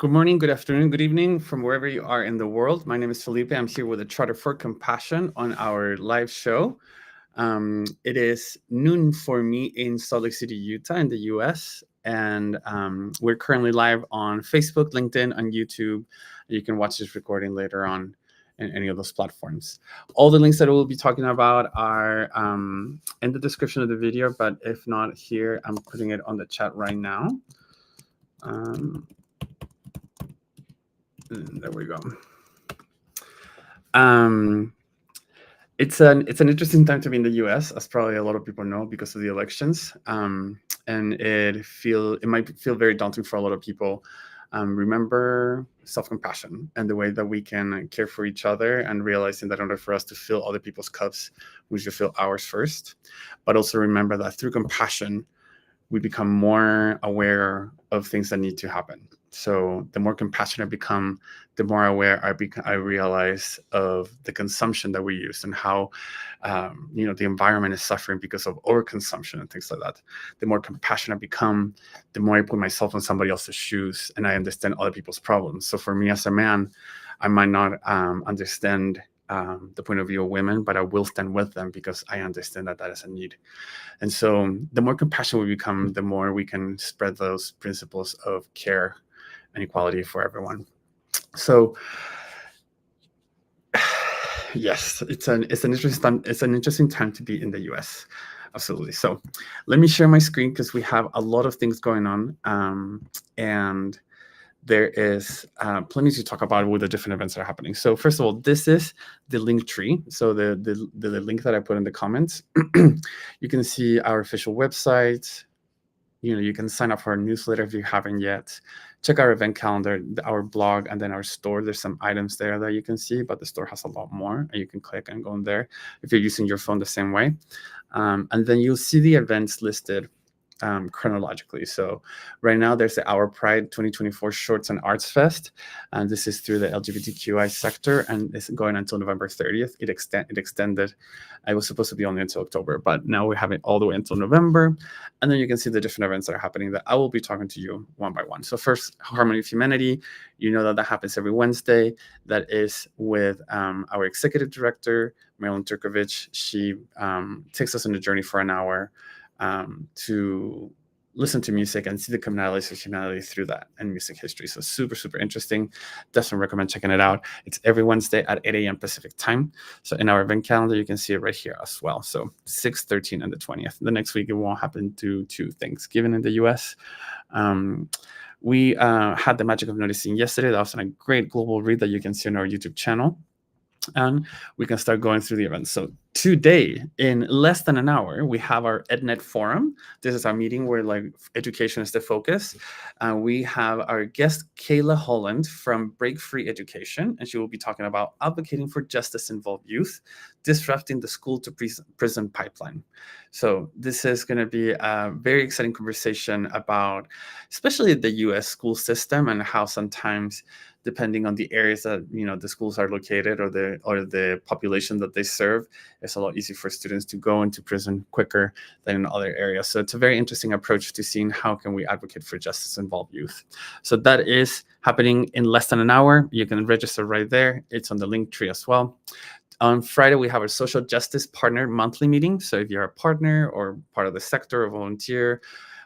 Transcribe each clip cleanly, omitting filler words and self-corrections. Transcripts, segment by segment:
Good morning, good afternoon, good evening from wherever you are in the world. My name is Felipe. I'm here with the Charter for Compassion on our live show. It is noon for me in Salt Lake City, Utah, in the US. And we're currently live on Facebook, LinkedIn, and YouTube. You can watch this recording later on in any of those platforms. All the links that we'll be talking about are in the description of the video, but if not here, I'm putting it on the chat right now. There we go. It's an interesting time to be in the U.S., as probably a lot of people know, because of the elections, and it might feel very daunting for a lot of people. Remember self-compassion and the way that we can care for each other, and realizing that in order for us to fill other people's cups, we should fill ours first. But also remember that through compassion, we become more aware of things that need to happen. So the more compassionate I become, the more aware I realize of the consumption that we use and how, the environment is suffering because of overconsumption and things like that. The more compassionate I become, the more I put myself in somebody else's shoes and I understand other people's problems. So for me as a man, I might not understand the point of view of women, but I will stand with them because I understand that is a need. And so the more compassionate we become, the more we can spread those principles of care and equality for everyone. So yes, it's an interesting time to be in the US. Absolutely. So let me share my screen because we have a lot of things going on, and there is plenty to talk about with the different events that are happening. So first of all, this is the link tree. So the link that I put in the comments, you can see our official website. You can sign up for our newsletter if you haven't yet. Check our event calendar, our blog, and then our store. There's some items there that you can see, but the store has a lot more, and you can click and go in there if you're using your phone the same way. And then you'll see the events listed chronologically. So right now there's the Our Pride 2024 Shorts and Arts Fest, and this is through the LGBTQI sector, and it's going until November 30th. It extended. I was supposed to be only until October, but now we have it all the way until November. And then you can see the different events that are happening that I will be talking to you one by one. So first, Harmony of Humanity. You know that happens every Wednesday. That is with our executive director, Marilyn Turkovich. She takes us on a journey for an hour to listen to music and see the commonalities of humanity through that and music history. So super, super interesting. Definitely recommend checking it out. It's every Wednesday at 8 a.m. Pacific time. So in our event calendar, you can see it right here as well. So 6, 13, and the 20th. The next week, it won't happen due to Thanksgiving in the US. We had the Magic of Noticing yesterday. That was a great global read that you can see on our YouTube channel. And we can start going through the events. So today, in less than an hour, we have our EdNet Forum. This is our meeting where education is the focus. We have our guest, Kayla Holland from Break Free Education, and she will be talking about advocating for justice-involved youth, disrupting the school to prison pipeline. So this is going to be a very exciting conversation about especially the U.S. school system and how sometimes, depending on the areas that the schools are located or the population that they serve, it's a lot easier for students to go into prison quicker than in other areas. So it's a very interesting approach to seeing how can we advocate for justice-involved youth. So that is happening in less than an hour. You can register right there. It's on the link tree as well. On Friday, we have our Social Justice Partner Monthly Meeting. So if you're a partner or part of the sector or volunteer,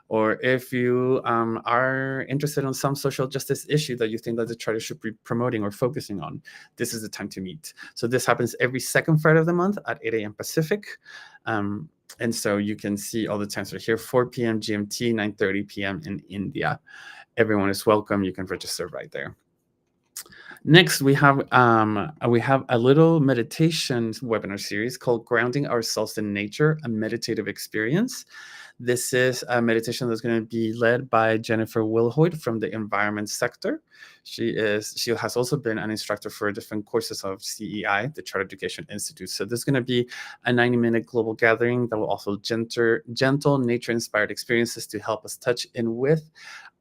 or if you are interested in some social justice issue that you think that the charter should be promoting or focusing on, this is the time to meet. So this happens every second Friday of the month at 8 a.m. Pacific. And so you can see all the times right here, 4 p.m. GMT, 9:30 p.m. in India. Everyone is welcome. You can register right there. Next, we have a little meditation webinar series called Grounding Ourselves in Nature, a Meditative Experience. This is a meditation that's going to be led by Jennifer Wilhoit from the environment sector. She has also been an instructor for different courses of CEI, the Charter Education Institute. So this is going to be a 90-minute global gathering that will also gentle nature-inspired experiences to help us touch in with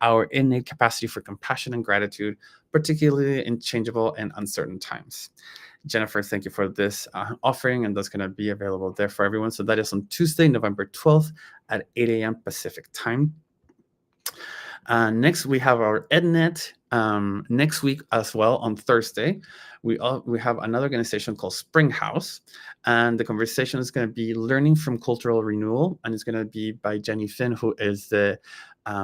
our innate capacity for compassion and gratitude, particularly in changeable and uncertain times. Jennifer, thank you for this offering, and that's going to be available there for everyone. So that is on Tuesday, November 12th at 8 a.m. Pacific time. Next, we have our EdNet. Next week as well, on Thursday, we have another organization called Spring House, and the conversation is going to be learning from cultural renewal, and it's going to be by Jenny Finn, who is the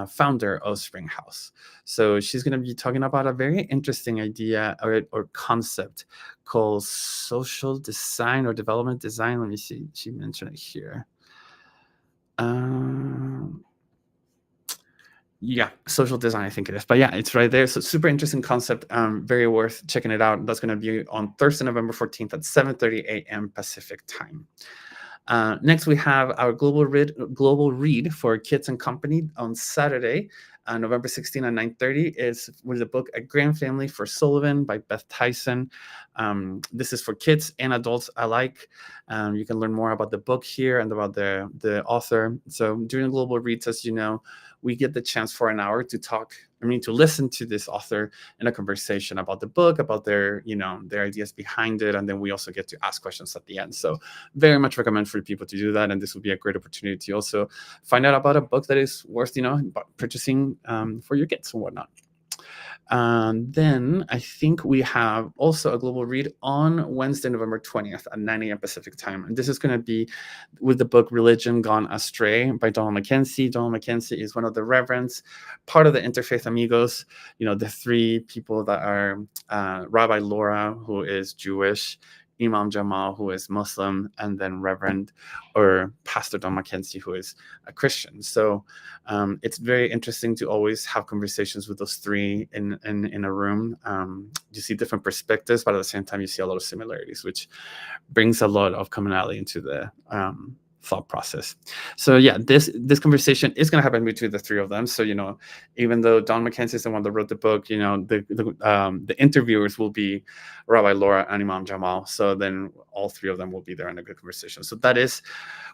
founder of Spring House. So she's going to be talking about a very interesting idea or concept called social design or development design. Let me see. She mentioned it here. Yeah, social design, I think it is. But yeah, it's right there. So super interesting concept. Very worth checking it out. That's going to be on Thursday, November 14th at 7:30 a.m. Pacific time. Next, we have our global read for kids and company on Saturday, November 16th at 9:30 is with the book A Grand Family for Sullivan by Beth Tyson. This is for kids and adults alike. You can learn more about the book here and about the author. So during the global reads, as you know, we get the chance for an hour to listen to this author in a conversation about the book, about their ideas behind it, and then we also get to ask questions at the end. So very much recommend for people to do that, and this will be a great opportunity to also find out about a book that is worth purchasing for your kids and whatnot. Then I think we have also a global read on Wednesday, November 20th at 9 a.m. Pacific time. And this is going to be with the book Religion Gone Astray by Donald Mackenzie. Donald Mackenzie is one of the reverends, part of the Interfaith Amigos, the three people that are Rabbi Laura, who is Jewish, Imam Jamal, who is Muslim, and then Reverend or Pastor Don Mackenzie, who is a Christian. So it's very interesting to always have conversations with those three in a room. You see different perspectives, but at the same time, you see a lot of similarities, which brings a lot of commonality into the thought process. So yeah, this conversation is going to happen between the three of them. So even though Don Mackenzie is the one that wrote the book, the interviewers will be Rabbi Laura and Imam Jamal. So then all three of them will be there in a good conversation. So that is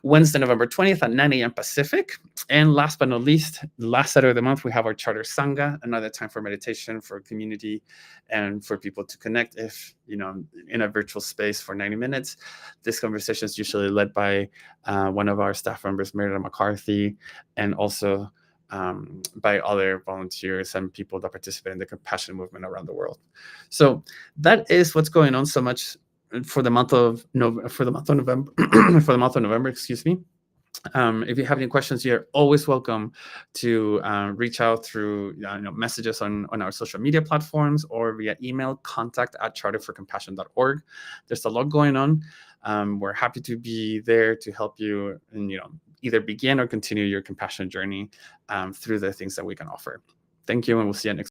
Wednesday, November 20th at 9 a.m. Pacific. And last but not least, the last Saturday of the month, we have our Charter Sangha, another time for meditation, for community, and for people to connect in a virtual space for 90 minutes. This conversation is usually led by one of our staff members, Meredith McCarthy, and also by other volunteers and people that participate in the compassion movement around the world. So that is what's going on so much for the month of November. Excuse me. If you have any questions, you're always welcome to reach out through messages on our social media platforms or via email, contact@charterforcompassion.org. There's a lot going on. We're happy to be there to help you and either begin or continue your compassion journey through the things that we can offer. Thank you, and we'll see you next